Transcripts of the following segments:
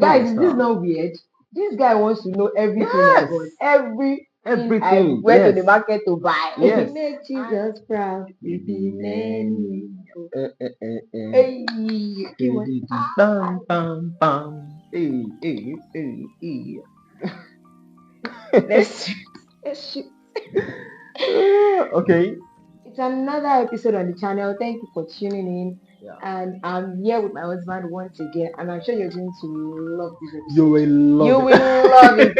Guys, is this not weird? This guy wants to know everything I got. Everything I went to the market to buy. Yes. Make Jesus proud. Hey. Bam, bam, bam. Hey. Let's shoot. Okay. It's another episode on the channel. Thank you for tuning in. Yeah. And I'm here with my husband once again, and I'm sure you're going to love this episode. You will love it.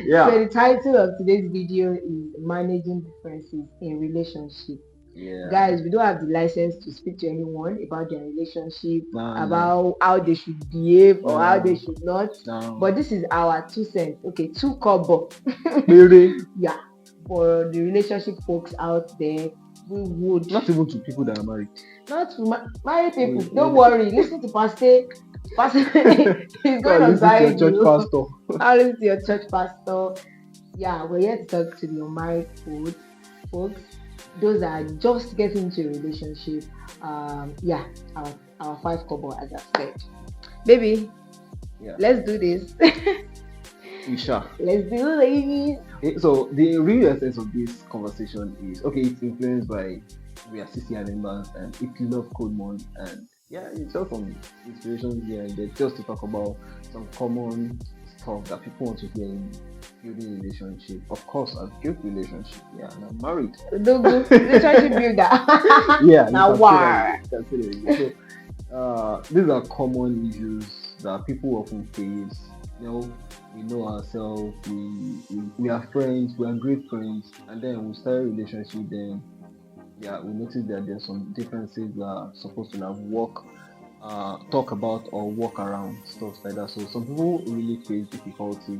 Yeah. So the title of today's video is Managing Differences in Relationship. Yeah. Guys, we don't have the license to speak to anyone about their relationship, No. how they should behave or how they should not. No. But this is our 2 cents. Okay, 2 kobo. Really? Yeah. For the relationship folks out there, we would not even to people that are married. Not to married people. Don't worry. Listen to Pastor. He's going on guide you. I'll listen to your church pastor. Yeah, we're here to talk to the unmarried folks. Those that are just getting into a relationship. Yeah, our 5 kobo, as I said. Baby, yeah. Let's do this. Isha. Let's do it. So the real essence of this conversation is it's influenced by we are CCI members and if you love code money and it's just some inspirations here and there just to talk about some common stuff that people want to hear in building relationship. Of course, I've built relationship, and I'm married. Relationship builder. Yeah. Now war. So, these are common issues that people often face. We know ourselves, we are friends, we are great friends, and then we start a relationship, then we notice that there's some differences that are supposed to talk about or work around, stuff like that. So some people really face difficulty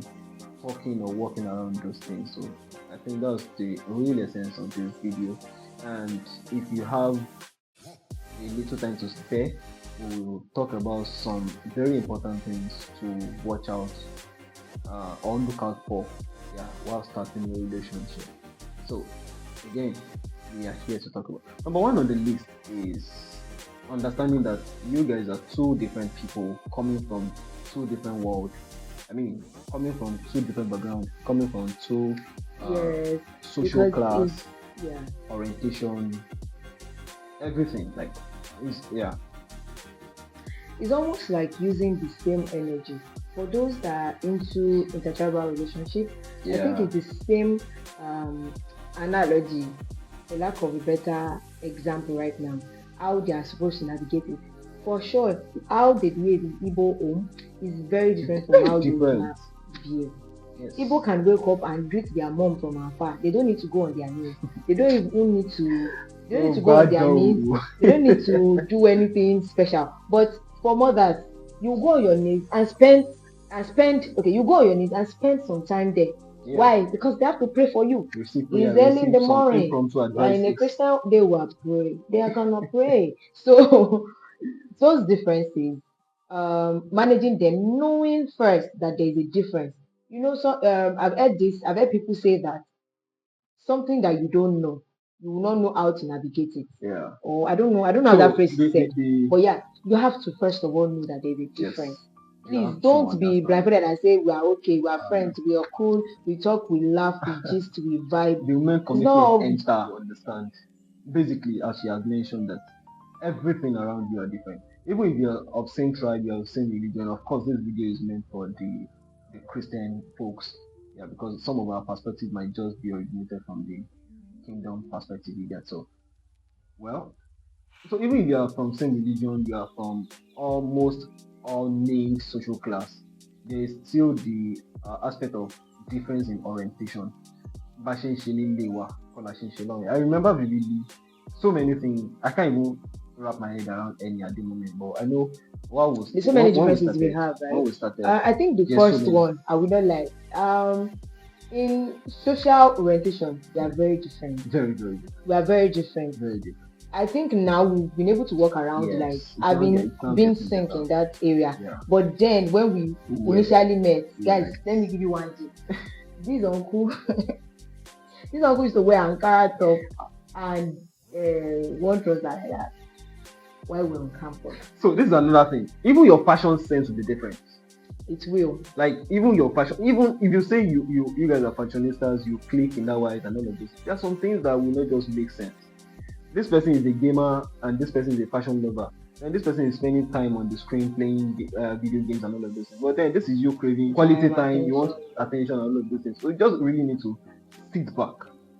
talking or working around those things. So I think that's the real essence of this video. And if you have a little time to spare, we will talk about some very important things to watch out or look out for while starting a relationship. So again, we are here to talk about number 1 on the list is understanding that you guys are 2 different people coming from 2 different worlds. I mean, coming from 2 different backgrounds, coming from 2 social class, orientation, everything. It's almost like using the same energy. For those that are into intertribal relationship, I think it's the same analogy, for lack of a better example right now, how they are supposed to navigate it. For sure, how they behave in Igbo home is very different from how you behave. Yes. Igbo can wake up and greet their mom from afar. They don't need to go on their knees. They don't even need to. They don't need to go on their knees. They don't need to do anything special. But for mothers, you go on your knees and spend. You go on your knees and spend some time there. Yeah. Why? Because they have to pray for you. It's early in the morning. In a Christian, they will pray. They are gonna pray. So those differences, managing them, knowing first that there is a difference. So I've heard people say that something that you don't know, you will not know how to navigate it. Yeah. Or I don't know how that phrase is said. But you have to first of all know that there is a difference. Yes. Please don't be blindfolded and say we are okay, we are friends, we are cool, we talk, we laugh, we gist, we vibe. The women commitment understand. Basically, as she has mentioned, that everything around you are different. Even if you're of same tribe, you're of same religion, of course this video is meant for the Christian folks. Yeah, because some of our perspectives might just be originated from the kingdom perspective you get. So even if you are from same religion, you are from almost all named social class, there is still the aspect of difference in orientation. I remember vividly so many things. I can't even wrap my head around any at the moment, but I know there's so many differences we have, right? I think the first one, I would not like. In social orientation, we are very different. Very, very different. We are very different. Very different. I think now we've been able to walk around been sync in that area. Yeah. But then when we initially met, guys, let me give you one tip. This uncle used to wear Ankara top and one trouser like that. while we're on campus. So this is another thing. Even your fashion sense will be different. It will. Like even your fashion, even if you say you guys are fashionistas, you click in that way and all of this. There are some things that will not just make sense. This person is a gamer and this person is a fashion lover. And this person is spending time on the screen playing video games and all of those things. But then this is you craving quality time, you want attention and all of those things. So you just really need to sit back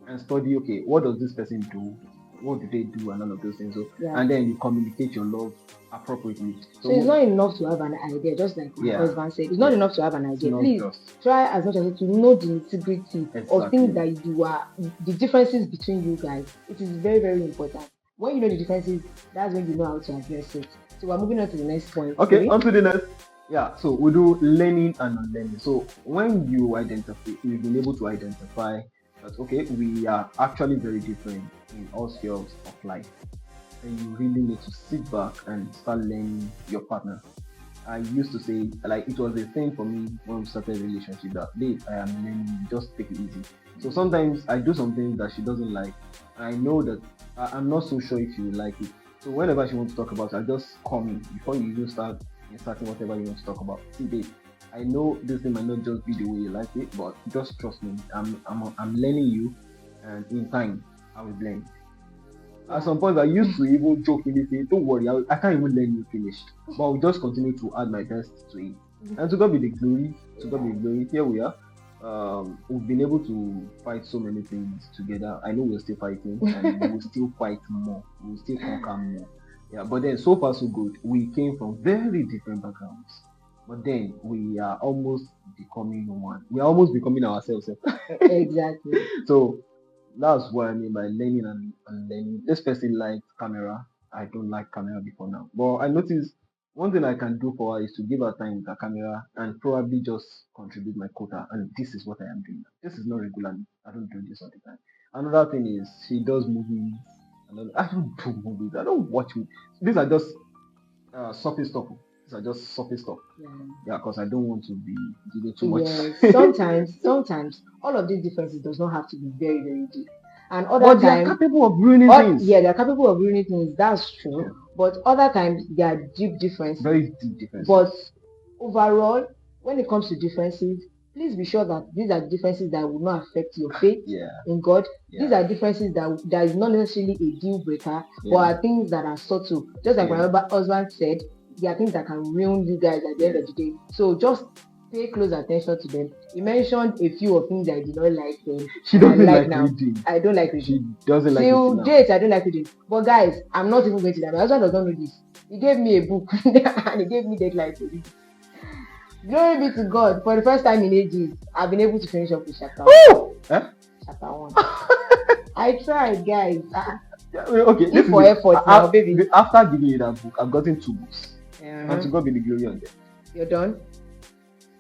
and study, okay, what does this person do? What do they do and all of those things? So and then you communicate your love appropriately. So it's not enough to have an idea, just like my husband said. It's not enough to have an idea. Please try as much as possible to know the integrity of things that you are, the differences between you guys. It is very, very important. When you know the differences, that's when you know how to address it. So we're moving on to the next point. Okay, on to the next. Yeah, so we do learning and unlearning. So when you identify, you've been able to identify that, okay, we are actually very different in all spheres of life. And you really need to sit back and start learning your partner. I used to say, like, it was a thing for me when we started a relationship that, babe, I am learning, just take it easy. So sometimes I do something that she doesn't like. I know that I'm not so sure if you like it. So whenever she wants to talk about it, I just call me before you even start inserting whatever you want to talk about. See, babe, I know this thing might not just be the way you like it, but just trust me. I'm learning you, and in time, I will learn. At some point, I used to even jokingly say, "Don't worry, I can't even learn you finished." But I'll just continue to add my best to it. And to God be the glory. To God be the glory. Here we are. We've been able to fight so many things together. I know we're still fighting, and we will still fight more. We will still conquer more. Yeah, but then so far so good. We came from very different backgrounds, but then we are almost becoming one. We are almost becoming ourselves. Exactly. So that's what I mean by learning and unlearning. This person likes camera. I don't like camera before now, but I noticed one thing I can do for her is to give her time with her camera and probably just contribute my quota. And this is what I am doing. This is not regularly. I don't do this all the time. Another thing is she does movies. I don't do movies. I don't watch movies. These are just surface stuff. These are just surface stuff. Yeah, because I don't want to be giving too much. Yes, sometimes all of these differences does not have to be very, very deep. And other but they are capable of ruining things. Yeah, they are capable of ruining things. That's true. Yeah. But other times they are deep differences. Very deep differences. But overall, when it comes to differences, please be sure that these are differences that will not affect your faith in God. These are differences that is not necessarily a deal breaker, but are things that are subtle. Just like my husband said, there are things that can ruin you guys at the end of the day. So just pay close attention to them. You mentioned a few of things I did not like them. She doesn't like reading. I don't like reading. She doesn't like reading. Till date, I don't like reading. But guys, I'm not even going to that. My husband does not know this. He gave me a book and he gave me deadline to read. Glory be to God. For the first time in ages, I've been able to finish up with chapter 1. Chapter 1. I tried, guys. Okay, this for effort now, baby. After giving you that book, I've gotten 2 books. And to God be the glory on them. You're done?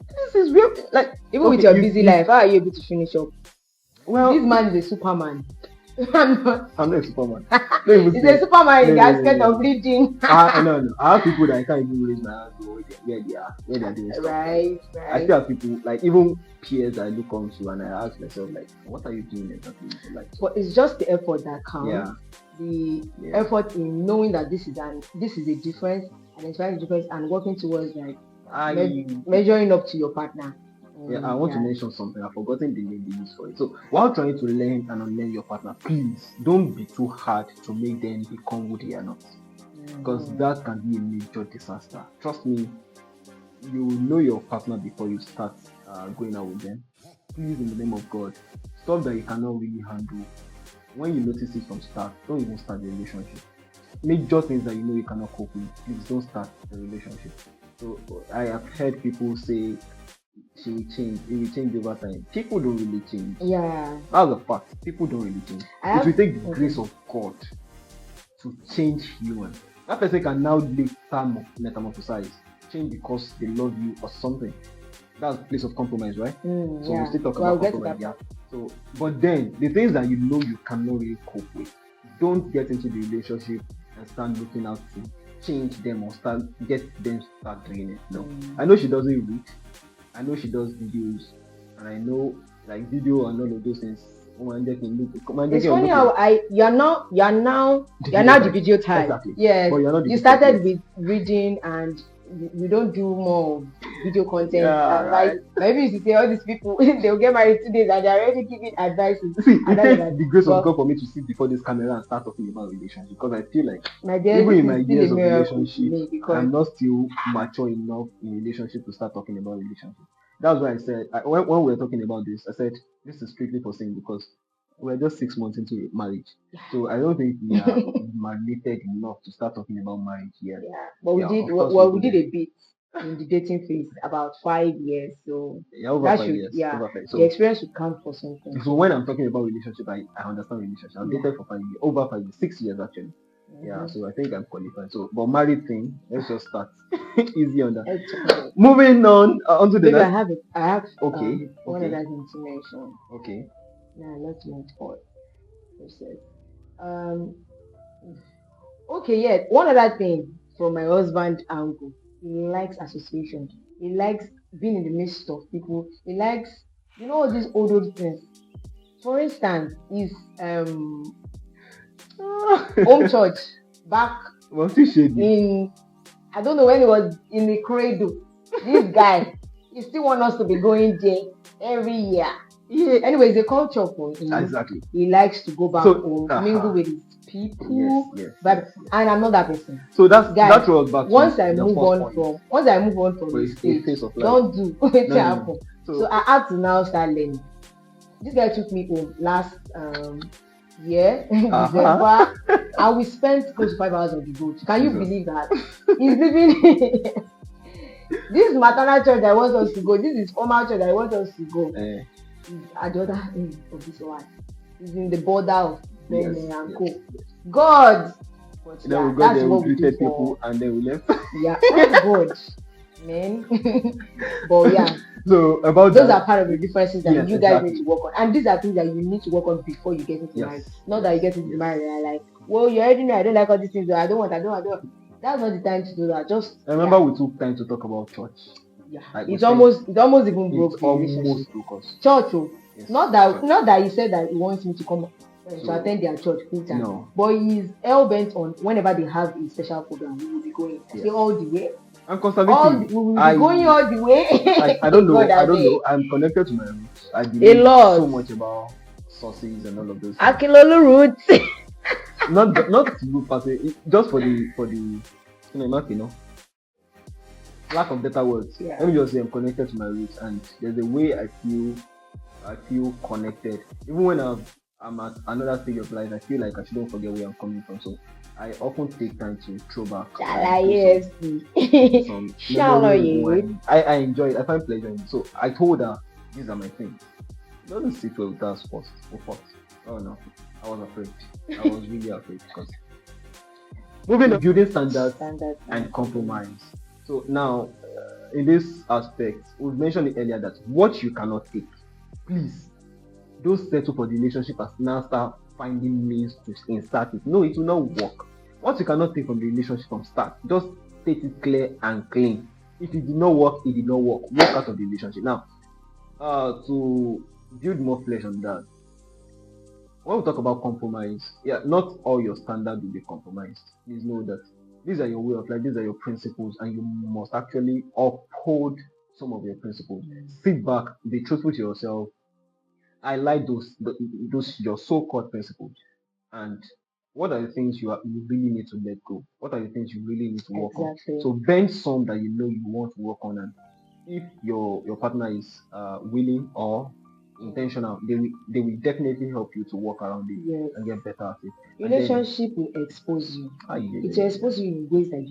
This is real. Like, even with your busy life, how are you able to finish up? Well, this man is a Superman. I'm not a Superman. He's a Superman in the aspect of reading. No. I have people that I can't even raise my hands to where they are doing stuff. Right. I still have people, like, even peers I look on to and I ask myself, like, what are you doing exactly? Like, but it's just the effort that counts. Yeah. The effort in knowing that this is a difference, identifying the difference and working towards like measuring up to your partner. I want to mention something. I've forgotten the name they use for it. So while trying to learn and unlearn your partner, please don't be too hard to make them become who they are not. Because that can be a major disaster. Trust me, you will know your partner before you start going out with them. Please, in the name of God, stuff that you cannot really handle. When you notice it from start, don't even start the relationship. Major things that you know you cannot cope with, please don't start the relationship. So I have heard people say she will change, it will change over time. People don't really change. Yeah. That's a fact. People don't really change. It will take the grace of God to change human. That person can now later metamorphosize, change because they love you or something. That's the place of compromise, right? So we still talk about compromise. So, but then the things that you know you cannot really cope with, don't get into the relationship and start looking out to change them or start doing it. No. I know she doesn't read. I know she does videos, and I know like video and all of those things It's funny how you're now the video type. Exactly. Yes, But you're not the you video type started yet. with reading and you don't do more video content. Yeah, Like right. maybe you should say all these people they'll get married 2 days and they're already giving advices. See, I it don't know takes that. the grace But of God for me to sit before this camera and start talking about relationship, because I feel like my dear, even this in my is still years a of miracle to relationship, me because I'm not still mature enough in relationship to start talking about relationship. That's why I said when we were talking about this, I said this is strictly for saying because we're just 6 months into marriage, so I don't think we are marinated enough to start talking about marriage yet. yeah, but we Yeah, did of course well. we'll We go did there. a bit in the dating phase about 5 years, so Yeah, over that 5 should years, over 5. the So experience should count for something. So when I'm talking about relationship, I understand relationship. I've Yeah. dated for 5 years, over 5 years, 6 years actually. Yeah, Mhm. so I think I'm qualified. So, but married thing, let's just start easy on that. It's okay. Moving on to the Maybe next. I have Okay, one okay, other thing to mention. okay. Now let's move on. Process. Um. Okay. Yeah. One other thing from my husband angle. He likes association. He likes being in the midst of people. He likes all these old things. For instance, his home church back Well, too shady. in I don't know when he was in the cradle. This guy, he still want us to be going there every year. Yeah. Anyway, it's a culture for him. Exactly. He likes to go back So, home, mingle with his people. Yes, But and I'm not that person. So that Guys, rolls back once to I the move first on point. from For the a stage, phase of life. don't do what No. happen. So I had to now start learning. This guy took me home last year, December, and we spent close to 5 hours on the boat. Can you believe that? He's living this maternal church that wants us to go. This is formal church that wants us to go. He's at the other end of this one. He's in the border of Benin and Co. God. But then we got that's there, what we we do greeted for. people, and then we left. Yeah, oh God, man. But yeah. So about those are part of the differences that you guys exactly. need to work on, and these are things that you need to work on before you get into marriage. Not that you get into marriage and you're like, well, you already know I don't like all these things. I don't want. That's not the time to do that. Just I remember we took time to talk about church. Yeah, Like it's almost even broke the relationship. Church, not that he said that he wants me to come to attend their church full time. No. But he's hell bent on whenever they have a special program, we will be going. I say all the way. I'm conservative. We will be going all the way. I don't know. I don't know. I'm connected to my roots. I believe so much about sources and all of those. Akilolu roots. not root per se. Just for the lack of better words. Yeah. Let me just say I'm connected to my roots, and there's a way I feel connected. Even when I'm at another stage of life, I feel like I shouldn't forget where I'm coming from. So I often take time to throw back. I enjoy it. I find pleasure in it. So I told her, these are my things. It doesn't sit well with us first. Oh no, I was afraid. I was really afraid because moving on, building standards and compromise. So now, in this aspect, we've mentioned it earlier that what you cannot take, please don't settle for the relationship as now start finding means to insert it. No, it will not work. What you cannot take from the relationship from start, just state it clear and clean. If it did not work, it did not work. Walk out of the relationship. Now, to build more flesh on that, when we talk about compromise, not all your standards will be compromised. Please know that these are your way of life, these are your principles, and you must actually uphold some of your principles. Sit back, be truthful to yourself. I like those your so-called principles. And what are the things you really need to let go? What are the things you really need to work on? So bend some that you know you want to work on, and if your partner is willing or intentional, they will definitely help you to work around it and get better at it. Relationship will expose you. It will expose you in ways that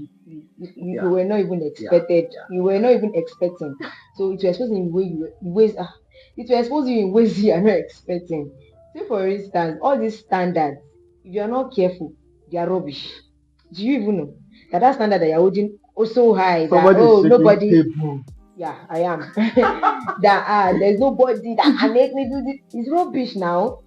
you were not even expected. You were not even expecting. So it will expose you in ways. It will expose you in ways you are not expecting. Say for instance, all these standards, if you are not careful, they are rubbish. Do you even know that standard that you're holding also high? Nobody. Yeah, I am. That there's nobody that can make me do this. It's rubbish now.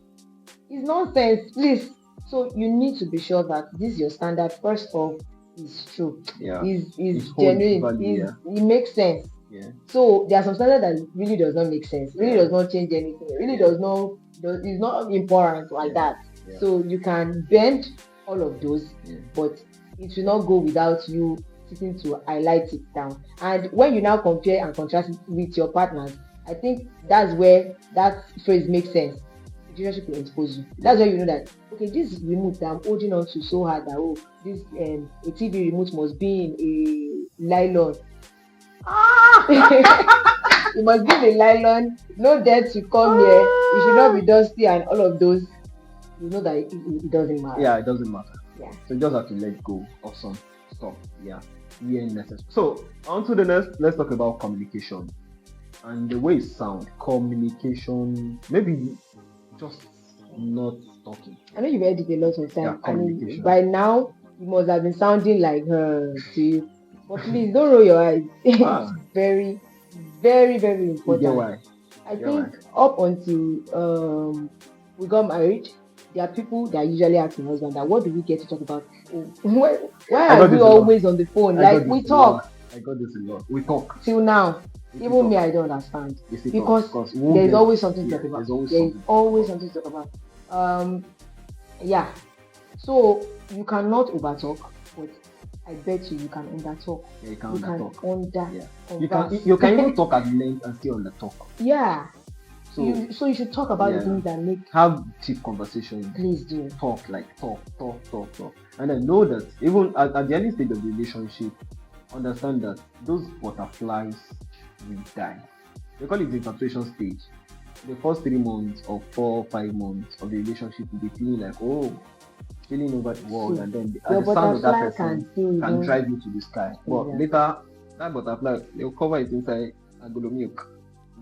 It's nonsense, please. So you need to be sure that this your standard first off is true. Is genuine. It makes sense. Yeah. So there are some standards that really does not make sense, really Yeah. does not change anything, really Yeah. is not important like Yeah. that. Yeah. So you can bend all of those, Yeah. but it will not go without you sitting to highlight it down. And when you now compare and contrast it with your partners, I think that's where that phrase makes sense. Relationship will expose you. That's where you know that okay, this remote that I'm holding on to so hard that this a TV remote must be in a nylon. It must be in a nylon. No dirt to come here. It should not be dusty and all of those. You know that it doesn't matter. Yeah, it doesn't matter. Yeah. So you just have to let go of some stuff. Yeah. Yeah, necessary. So on to the next. Let's talk about communication and the way it sounds. Communication, maybe just not talking. I know you've heard it a lot of Yeah, times. I mean, communication. by now you must have been sounding like her to you. But please don't roll your eyes. It's very, very, very You important. get why? I think up until we got married, there are people that usually ask my husband that what do we get to talk about? Why are we always on the phone? Like we talk. I got this a lot. We talk. Till now. Even me, I don't understand. Because there's always something to talk about. There's always something to talk about. Yeah. So you cannot overtalk, but I bet you can undertalk. Yeah, you can undertalk. Yeah. You can even talk at length and still undertalk. Yeah. So you should talk about the things that make have deep conversations. Please do. Talk. And I know that even at the early stage of the relationship, understand that those butterflies will die. They call it the infatuation stage. The first 3 months or 4 or 5 months of the relationship will be feeling like, feeling over the world, and then at the sound of that person can drive you to the sky. But later, that butterfly, they'll cover it inside agolo milk.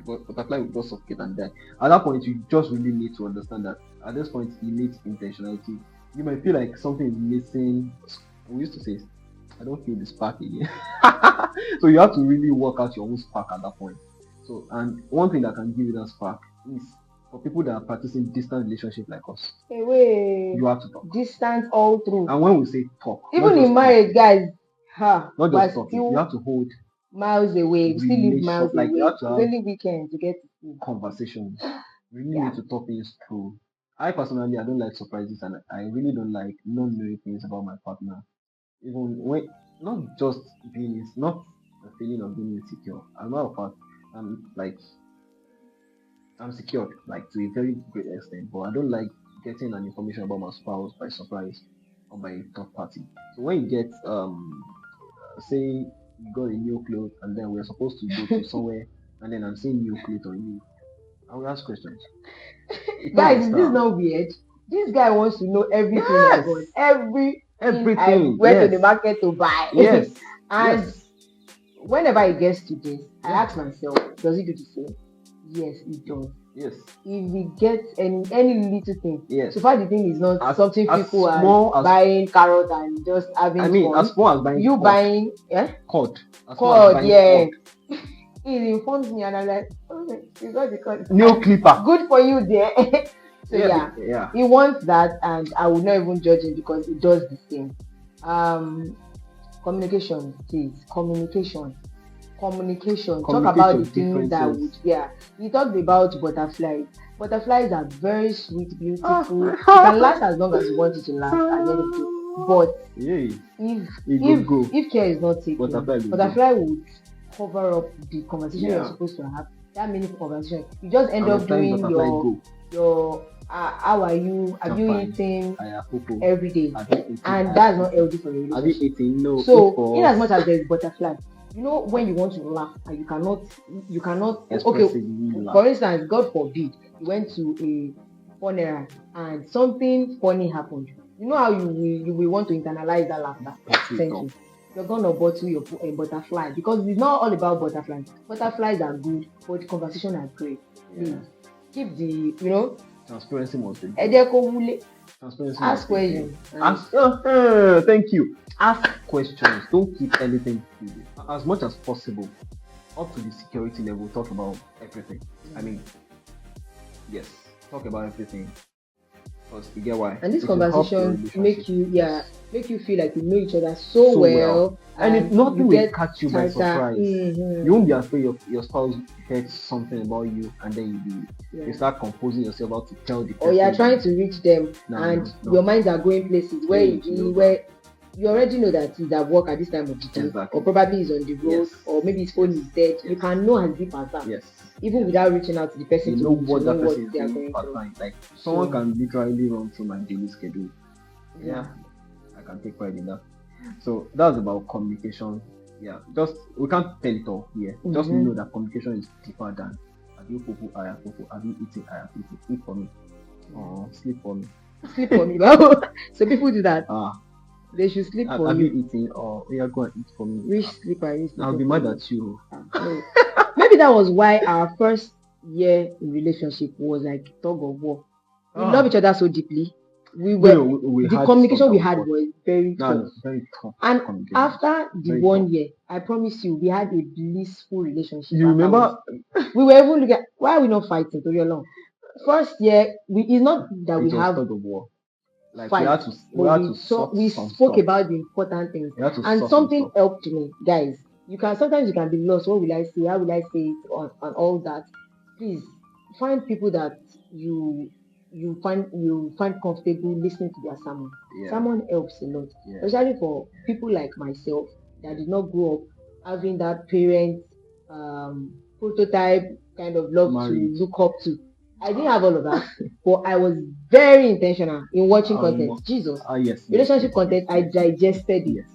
The butterfly will just suffocate and die. At that point, you just really need to understand that at this point, you need intentionality. You might feel like something is missing. We used to say, I don't feel the spark again. So you have to really work out your own spark at that point. So, and one thing that can give you that spark is for people that are practicing distant relationship like us. You have to talk. Distance all through. And when we say talk, even in marriage, guys, not just talking, you have to hold miles away. We still live miles away. You have to have only weekend to get to conversations. You really need to talk things through. I personally, I don't like surprises, and I really don't like non-knowing things about my partner. Even when not just being, it's not a feeling of being insecure. As a matter of fact, I'm secured, like to a very great extent, but I don't like getting an information about my spouse by surprise or by a third party. So when you get say you got a new clothes and then we're supposed to go to somewhere and then I'm seeing new clothes on you, I will ask questions. Guys, is this not weird? This guy wants to know everything I got. Everything I went to the market to buy. Yes. And whenever he gets to this, I ask myself, does he do the same? Yes, he does. Yes. If he gets any little thing, yes. So far the thing is not something people are buying carrot and just having fun. As small as buying you buying cord. Yeah. He informs me and I'm like, you got the cord. New clipper. Good for you there. So he wants that, and I will not even judge him because he does the same. Communication, please. Communication. Talk about the things that would he talked about butterflies. Butterflies are very sweet, beautiful. It can last as long as you want it to last at the end of the day. But if care is not taken, butterfly would cover up the conversation you're supposed to have. That meaningful conversation. You just end up doing your how are you? Have you eaten every day? And that's not healthy for your relationship. Have you eaten? No. So in as much as there's butterfly, you know when you want to laugh and you cannot for instance, God forbid you went to a funeral and something funny happened. You know how you will want to internalize that laughter. You're gonna bottle your butterfly because it's not all about butterflies. Butterflies are good, but conversation are great. Please keep the transparency must be. Ask questions. Thank you. Ask questions. Don't keep anything hidden. As much as possible, up to the security level, talk about everything. I mean, yes, talk about everything. Because you get why. And this It will help your conversation make relationship. you feel like you know each other so well, and if nothing you will get catch you by tighter. surprise. You won't be afraid your spouse heard something about you, and then you start composing yourself how to tell the person. Or you are trying to reach them, and your minds are going places where you already know that he's at work at this time of the day, or probably he's on the road, or maybe his phone is dead. You can know as deep as that. Even without reaching out to the person, you know what that person is doing part time. Like someone can literally run through my daily schedule. Yeah, I can take pride in that. So that's about communication. Yeah, just we can't tell it all here. Just know that communication is deeper than have you popo, I have popo, have you eaten, I have eaten, eat for me, or sleep for me. Sleep for me. So people do that. They should sleep for have you. You eaten, or yeah, go and eat for me. Which sleep are you? I'll be mad at you. No. Maybe that was why our first year in relationship was like tug of war. We love each other so deeply. The communication we had was very tough. And after the 1 year, I promise you, we had a blissful relationship. You remember? We were even looking at why are we not fighting to your long. First year, it's not that we have tug of war. Like fight, we spoke about the important things, and something helped me, guys. Sometimes you can be lost. What will I say? How will I say it? And all that. Please find people that you find comfortable listening to their sermon. Sermon helps a lot, especially for people like myself that did not grow up having that parent prototype kind of love to look up to. I didn't have all of that, but I was very intentional in watching content. Jesus, relationship content, I digested it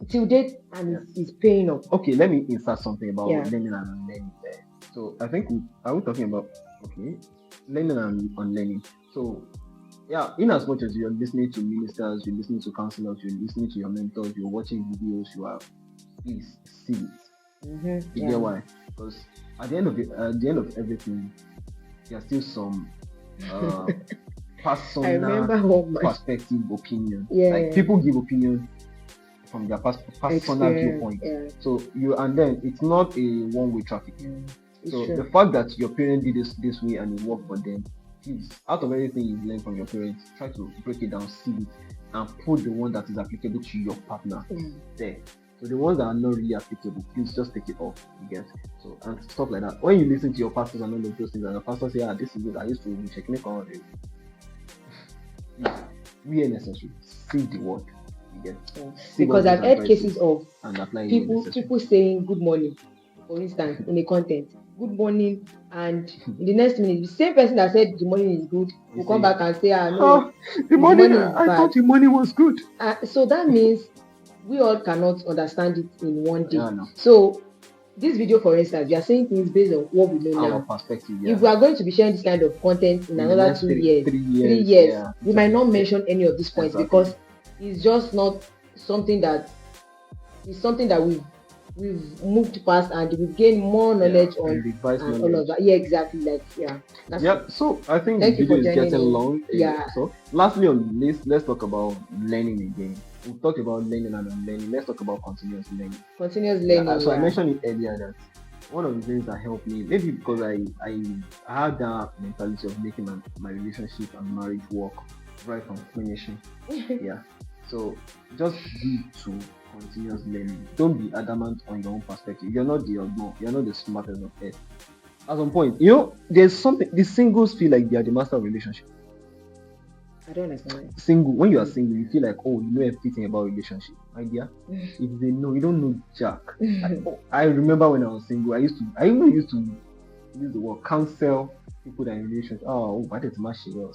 till date, and it's paying off. Okay, let me insert something about learning and unlearning there. So I think are we talking about learning and unlearning? So in as much as you're listening to ministers, you're listening to counselors, you're listening to your mentors, you're watching videos, please see it. You get why? Because at the end of everything, there's still some personal perspective, opinion. Like people give opinion from their personal viewpoint. So it's not a one-way traffic. So the fact that your parent did this way and it worked for them, please, out of everything you've learned from your parents, try to break it down, see it, and put the one that is applicable to your partner there. So the ones that are not really applicable, please just take it off. You get so and stuff like that. When you listen to your pastors and all of those things, and the pastor say, this is it. I used to be checking it on we are necessary. See the word. You get because I've heard cases of people saying good morning, for instance, in a content. Good morning, and in the next minute, the same person that said the morning is good will come back and say, no, the morning is bad. I thought the morning was good. So that means we all cannot understand it in one day. So this video, for instance, we are saying things based on what we know now. Perspective. If we are going to be sharing this kind of content in another 2 years, 3 years, we might not mention any of these points because it's just not something that we've moved past, and we've gained more knowledge on and all of that. Exactly. So I think the video is getting long. So lastly on this, let's talk about learning again. We've talked about learning and unlearning. Let's talk about continuous learning. So I mentioned it earlier that one of the things that helped me, maybe because I had that mentality of making my relationship and marriage work right from finishing. So just be to continuous learning. Don't be adamant on your own perspective. You're not the oddball. You're not the smartest of head. At some point, there's something. The singles feel like they are the master of relationship. I don't understand. When you are single, you feel like, you know everything about relationship. Idea? If they know, you don't know jack. I remember when I was single, I even used to use the word counsel people that are in relationship. Why did my shit well?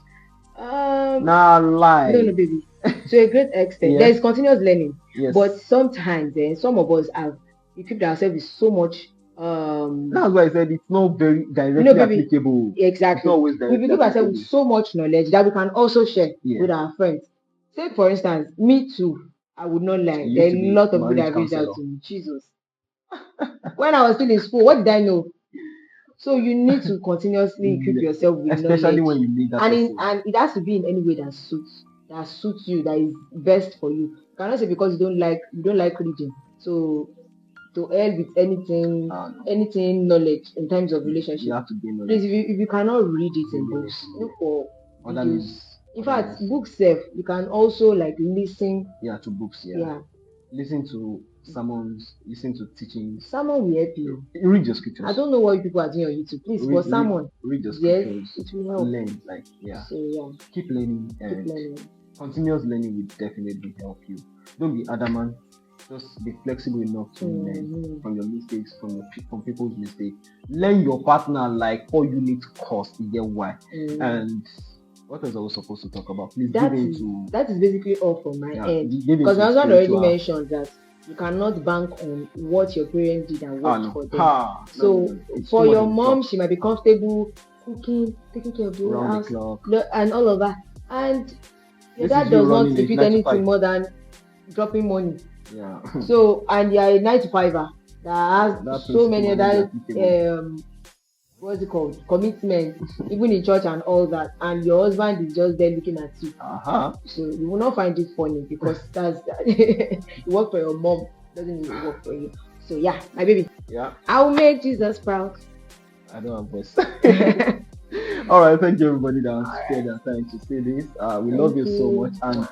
Lie. No, baby. To a great extent, there is continuous learning. But sometimes, some of us have equipped ourselves with so much. That's why I said it's not very directly applicable. Exactly. It's not always directly we equip ourselves with so much knowledge that we can also share with our friends. Say, for instance, me too. I would not lie. There are a lot of people that reached out to me. Jesus. When I was still in school, what did I know? So you need to continuously equip yourself with especially knowledge. When you need that. And it has to be in any way that suits you, that is best for you. You cannot say because you don't like reading. So to hell with anything knowledge in terms of relationship. You have to gain knowledge. Please, if you cannot read it in books, look for videos In What fact, else? books self, you can also like listen. Yeah, to books. Yeah, Yeah, listen to sermons, listen to teachings, someone will help you. read your I scriptures. don't know what you people are doing on YouTube, please, Read, but read, someone, read your yes, scriptures. it will help. Learn, like yeah, So yeah, keep learning, keep and learning. continuous learning will definitely help you. Don't be adamant. Just be flexible enough to learn Mhm. from your mistakes, from people's mistakes. Learn your partner like 4 unit course. You get why? And what else are we supposed to talk about? Please give into That is basically all from my end. give Because into my husband already spiritual. mentioned that you cannot bank on what your parents did and worked No. for them. So It's for too much your on the mom, clock. she might be comfortable cooking, taking care of the whole Around the house, clock. and all of that. And your This dad is you does not running a impute 9 to anything 5. more than dropping money. Yeah. So, and you're a 9 to 5er that That has so principle many might not be other applicable. what's it called, commitments, even in church and all that, and your husband is just there looking at you. So you will not find it funny because that's you work for your mom, doesn't mean you work for you. So yeah, my baby. Yeah. I'll make Jesus proud. I don't have voice. All right, thank you everybody that spared their time to say this. We love you so much, and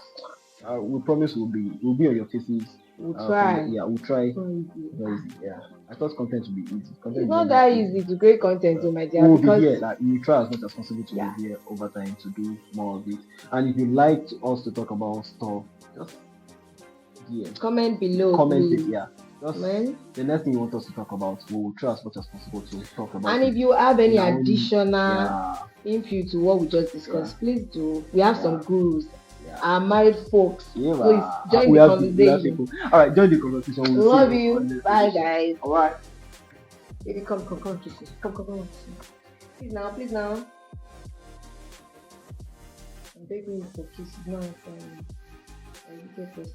we promise we'll be on your faces. We'll try. We'll try. Very easy. Yeah, I thought content would be easy. Content it's not that easy to create content, my dear. We'll Because be here. Like we try as much as possible to be here over time to do more of it. And if you'd like us to talk about stuff, just comment below. Comment please. it. Yeah. Just the next thing you want us to talk about, we will try as much as possible to talk about. And if you have any additional input to what we just discussed, please do. We have some gurus. Our married folks. Please join the conversation. All right, join the conversation. We'll love you. Bye, guys. All right. Baby, come, kisses. Come. Please now. I'm begging you for kisses now. I'm a person.